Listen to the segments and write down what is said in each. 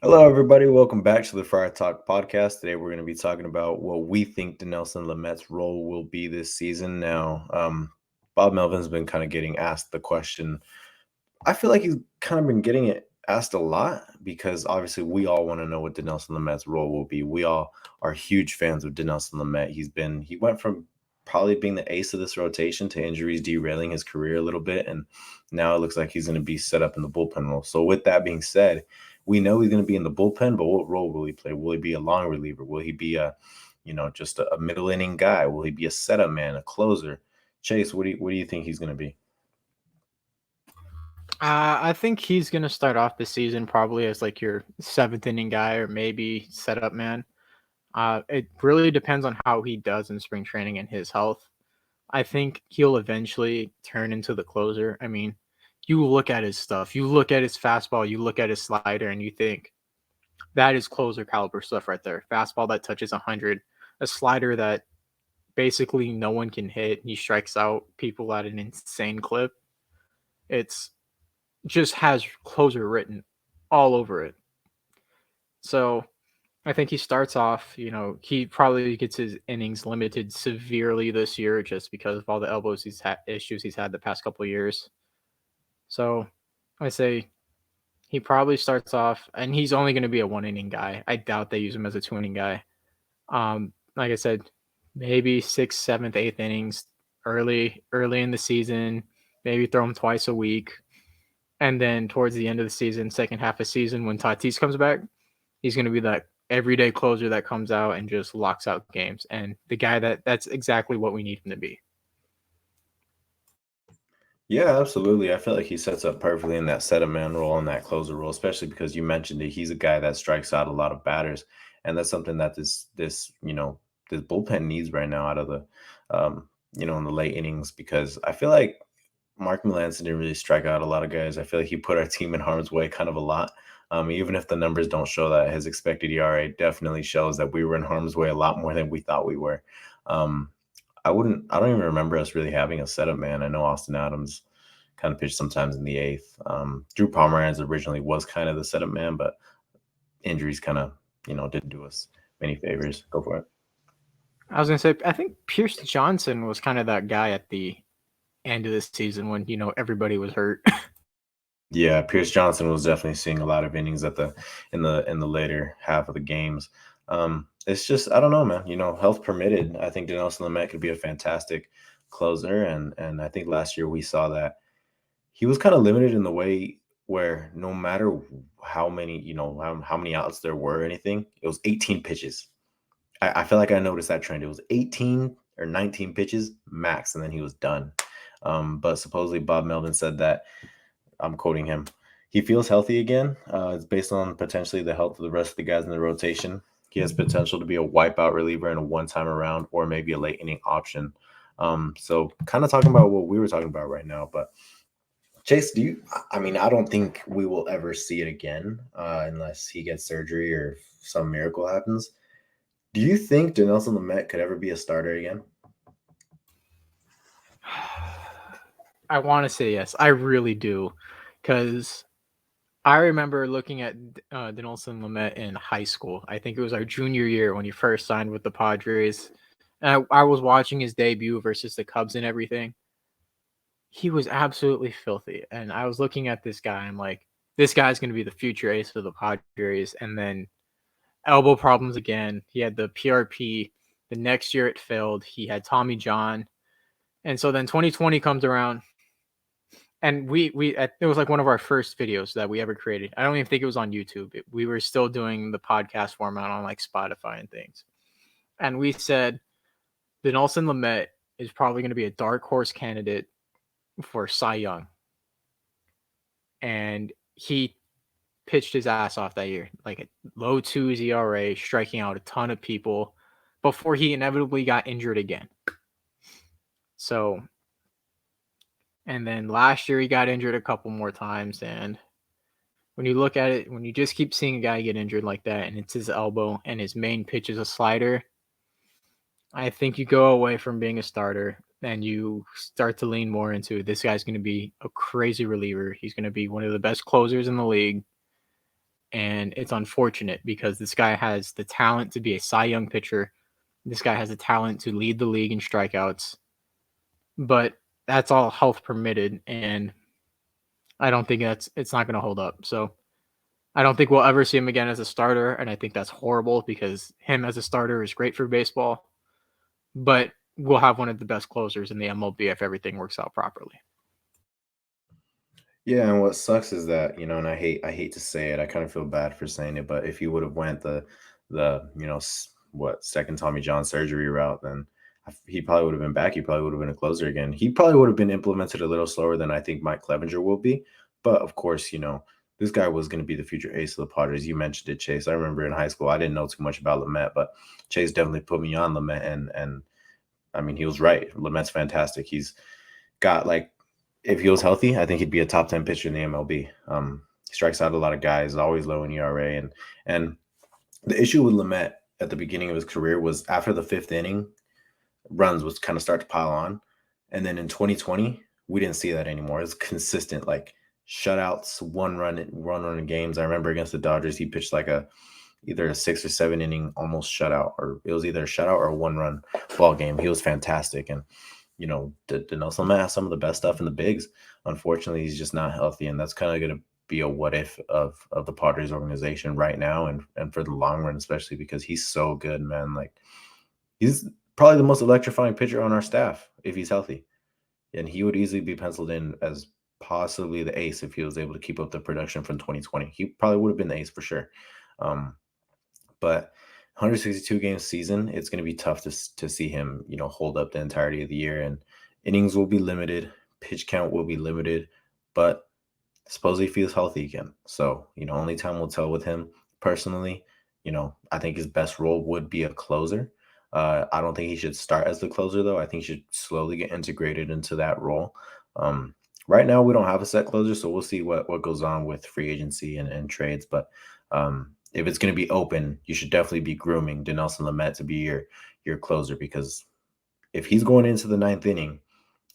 Hello, everybody. Welcome back to the Friar Talk podcast. Today, we're going to be talking about what we think Dinelson Lamet's role will be this season. Now, Bob Melvin's been kind of getting asked the question. I feel like he's kind of been getting it asked a lot because obviously we all want to know what Dinelson Lamet's role will be. We all are huge fans of Dinelson Lamet. He went from probably being the ace of this rotation to injuries derailing his career a little bit, and now it looks like he's going to be set up in the bullpen role. So, with that being said, we know he's going to be in the bullpen, but what role will he play? Will he be a long reliever? Will he be just a middle inning guy? Will he be a setup man, a closer? Chase, what do you think he's going to be? I think he's gonna start off the season probably as like your seventh inning guy or maybe setup man. It really depends on how he does in spring training and his health. I think he'll eventually turn into the closer. I mean, you look at his stuff, you look at his fastball, you look at his slider, and you think that is closer caliber stuff right there. Fastball that touches 100, a slider that basically no one can hit. He strikes out people at an insane clip. It's just has closer written all over it. So I think he starts off, he probably gets his innings limited severely this year just because of all the issues he's had the past couple of years. So I say he probably starts off, and he's only going to be a 1 inning guy. I doubt they use him as a 2 inning guy. Like I said, maybe sixth, seventh, eighth innings early in the season. Maybe throw him twice a week. And then towards the end of the season, second half of season, when Tatis comes back, he's going to be that everyday closer that comes out and just locks out games. And the guy that's exactly what we need him to be. Yeah, absolutely. I feel like he sets up perfectly in that setup man role and that closer role, especially because you mentioned that he's a guy that strikes out a lot of batters, and that's something that this bullpen needs right now out of the in the late innings because I feel like Mark Melancon didn't really strike out a lot of guys. I feel like he put our team in harm's way kind of a lot. Even if the numbers don't show that, his expected ERA definitely shows that we were in harm's way a lot more than we thought we were. Um, I don't even remember us really having a setup man. I know Austin Adams kind of pitched sometimes in the eighth. Drew Pomeranz originally was kind of the setup man, but injuries kind of, didn't do us many favors. Go for it. I was going to say, I think Pierce Johnson was kind of that guy at the end of the season when, everybody was hurt. Yeah, Pierce Johnson was definitely seeing a lot of innings at the later half of the games. It's just I don't know, man. Health permitted, I think Dinelson Lamet could be a fantastic closer, and I think last year we saw that he was kind of limited in the way where no matter how many how many outs there were or anything, it was 18 pitches. I feel like I noticed that trend. It was 18 or 19 pitches max, and then he was done. But supposedly Bob Melvin said that I'm quoting him. He feels healthy again. It's based on potentially the health of the rest of the guys in the rotation. He has potential to be a wipeout reliever in a one-time around or maybe a late inning option. So kind of talking about what we were talking about right now. But Chase, I mean, I don't think we will ever see it again unless he gets surgery or some miracle happens. Do you think Dinelson Lamet could ever be a starter again? I want to say yes. I really do. Because I remember looking at Dinelson Lamet in high school. I think it was our junior year when he first signed with the Padres. And I was watching his debut versus the Cubs and everything. He was absolutely filthy. And I was looking at this guy. I'm like, this guy's going to be the future ace for the Padres. And then elbow problems again. He had the PRP. The next year it failed. He had Tommy John. And so then 2020 comes around. And it was like one of our first videos that we ever created. I don't even think it was on YouTube. We were still doing the podcast format on like Spotify and things. And we said Dinelson Lamet is probably going to be a dark horse candidate for Cy Young. And he pitched his ass off that year, like a low twos ERA, striking out a ton of people before he inevitably got injured again. So, and then last year he got injured a couple more times. And when you look at it, when you just keep seeing a guy get injured like that and it's his elbow and his main pitch is a slider, I think you go away from being a starter and you start to lean more into this guy's going to be a crazy reliever. He's going to be one of the best closers in the league. And it's unfortunate because this guy has the talent to be a Cy Young pitcher. This guy has the talent to lead the league in strikeouts. But that's all health permitted, and I don't think it's not going to hold up. So I don't think we'll ever see him again as a starter, and I think that's horrible because him as a starter is great for baseball. But we'll have one of the best closers in the MLB if everything works out properly. Yeah, and what sucks is that, and I hate to say it, I kind of feel bad for saying it, but if he would have went the second Tommy John surgery route, then he probably would have been back. He probably would have been a closer again. He probably would have been implemented a little slower than I think Mike Clevenger will be. But of course, this guy was going to be the future ace of the Padres. You mentioned it, Chase. I remember in high school, I didn't know too much about Lamet, but Chase definitely put me on Lamet, and I mean, he was right. Lamet's fantastic. He's got like, if he was healthy, I think he'd be a top 10 pitcher in the MLB. He strikes out a lot of guys, always low in ERA, and the issue with Lamet at the beginning of his career was after the fifth inning, runs was kind of start to pile on, and then in 2020 we didn't see that anymore. It was consistent, like shutouts, one run in games. I remember against the Dodgers, he pitched like either a 6 or 7 inning almost shutout, or it was either a shutout or a 1-run ball game. He was fantastic, and Dinelson Lamet has some of the best stuff in the bigs. Unfortunately, he's just not healthy, and that's kind of going to be a what if of the Padres organization right now, and for the long run, especially because he's so good, man. Like, he's probably the most electrifying pitcher on our staff if he's healthy, and he would easily be penciled in as possibly the ace if he was able to keep up the production from 2020. He probably would have been the ace for sure. But 162 game season, it's going to be tough to see him, hold up the entirety of the year, and innings will be limited, pitch count will be limited, but supposedly he feels healthy again. So, only time will tell with him. Personally, I think his best role would be a closer. I don't think he should start as the closer, though. I think he should slowly get integrated into that role. Right now, we don't have a set closer, so we'll see what goes on with free agency and trades. But if it's going to be open, you should definitely be grooming Dinelson Lamet to be your closer, because if he's going into the ninth inning,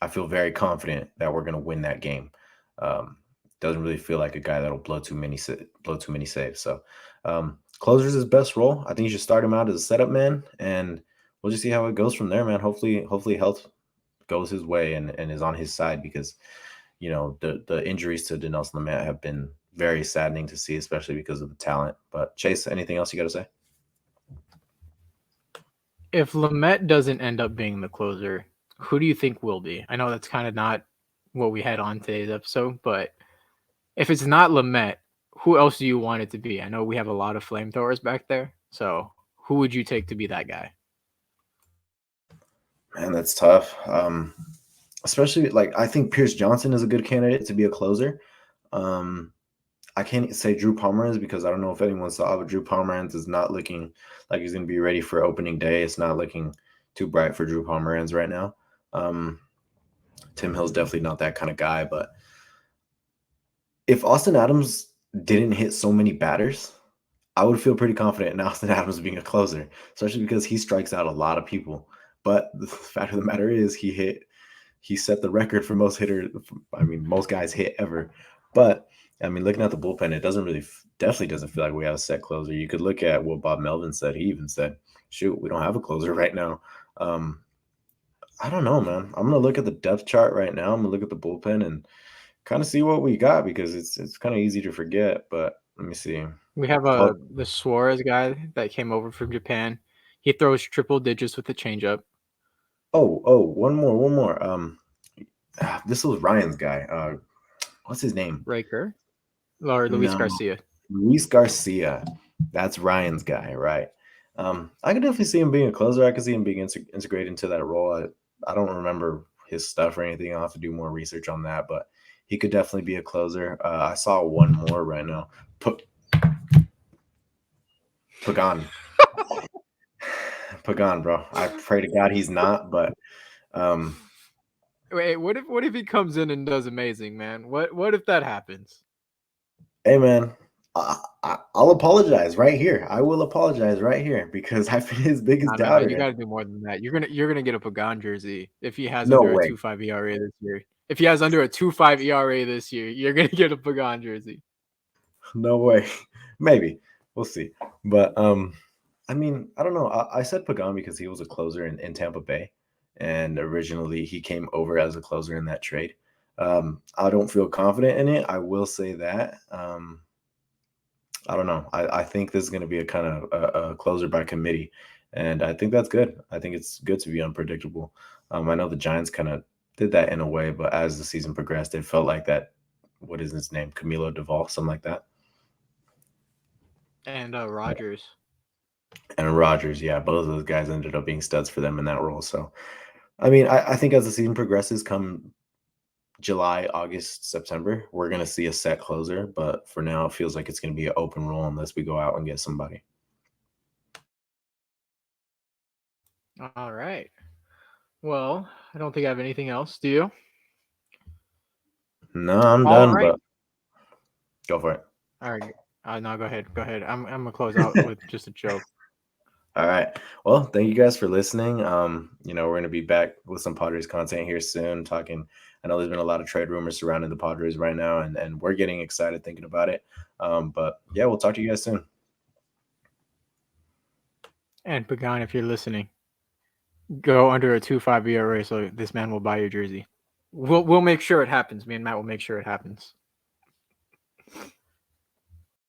I feel very confident that we're going to win that game. Doesn't really feel like a guy that'll blow too many saves. So closer's his best role. I think you should start him out as a setup man, and we'll just see how it goes from there, man. Hopefully health goes his way and is on his side, because the injuries to Dinelson Lamet have been very saddening to see, especially because of the talent. But Chase, anything else you got to say? If Lamet doesn't end up being the closer, who do you think will be? I know that's kind of not what we had on today's episode, but if it's not Lamet, who else do you want it to be? I know we have a lot of flamethrowers back there, so who would you take to be that guy? Man, that's tough. Especially, like, I think Pierce Johnson is a good candidate to be a closer. I can't say Drew Pomeranz because I don't know if anyone saw, but Drew Pomeranz is not looking like he's going to be ready for opening day. It's not looking too bright for Drew Pomeranz right now. Tim Hill's definitely not that kind of guy, but if Austin Adams didn't hit so many batters, I would feel pretty confident in Austin Adams being a closer, especially because he strikes out a lot of people. But the fact of the matter is he set the record for most hitters. I mean, most guys hit ever. But I mean, looking at the bullpen, it definitely doesn't feel like we have a set closer. You could look at what Bob Melvin said. He even said, shoot, we don't have a closer right now. I don't know, man. I'm going to look at the depth chart right now. I'm going to look at the bullpen and kind of see what we got, because it's kind of easy to forget. But let me see. We have the Suarez guy that came over from Japan. He throws triple digits with the changeup. Oh, one more. This was Ryan's guy. What's his name? Riker or Luis Garcia. Luis Garcia. That's Ryan's guy, right? I could definitely see him being a closer. I could see him being integrated into that role. I don't remember his stuff or anything. I'll have to do more research on that, but he could definitely be a closer. I saw one more right now. Pagan. Pagan, bro. I pray to God he's not, but Wait, what if he comes in and does amazing, man? What if that happens? hey, man, I'll apologize right here. I will apologize right here, because I've been his biggest doubter. You got to do more than that. You're gonna get a Pagan jersey if he has No under way. a 2.5 ERA this year. If he has under a 2.5 ERA this year, you're gonna get a Pagan jersey. No way. Maybe we'll see. But I mean, I don't know. I said Pagan because he was a closer in Tampa Bay, and originally he came over as a closer in that trade. I don't feel confident in it. I will say that. I don't know. I think this is going to be a kind of a closer by committee, and I think that's good. I think it's good to be unpredictable. I know the Giants kind of did that in a way, but as the season progressed, it felt like that. What is his name? Camilo Duvall, something like that. And Rogers. And Rogers, yeah, both of those guys ended up being studs for them in that role. So, I mean, I think as the season progresses, come July, August, September, we're going to see a set closer. But for now, it feels like it's going to be an open role unless we go out and get somebody. All right. Well, I don't think I have anything else. Do you? No, I'm All done, right. but go for it. All right. No, go ahead. Go ahead. I'm gonna close out with just a joke. All right. Well, thank you guys for listening. We're gonna be back with some Padres content here soon. Talking, I know there's been a lot of trade rumors surrounding the Padres right now, and we're getting excited thinking about it. But yeah, we'll talk to you guys soon. And Pagan, if you're listening, go under a 2.5 ERA so this man will buy your jersey. We'll make sure it happens. Me and Matt will make sure it happens.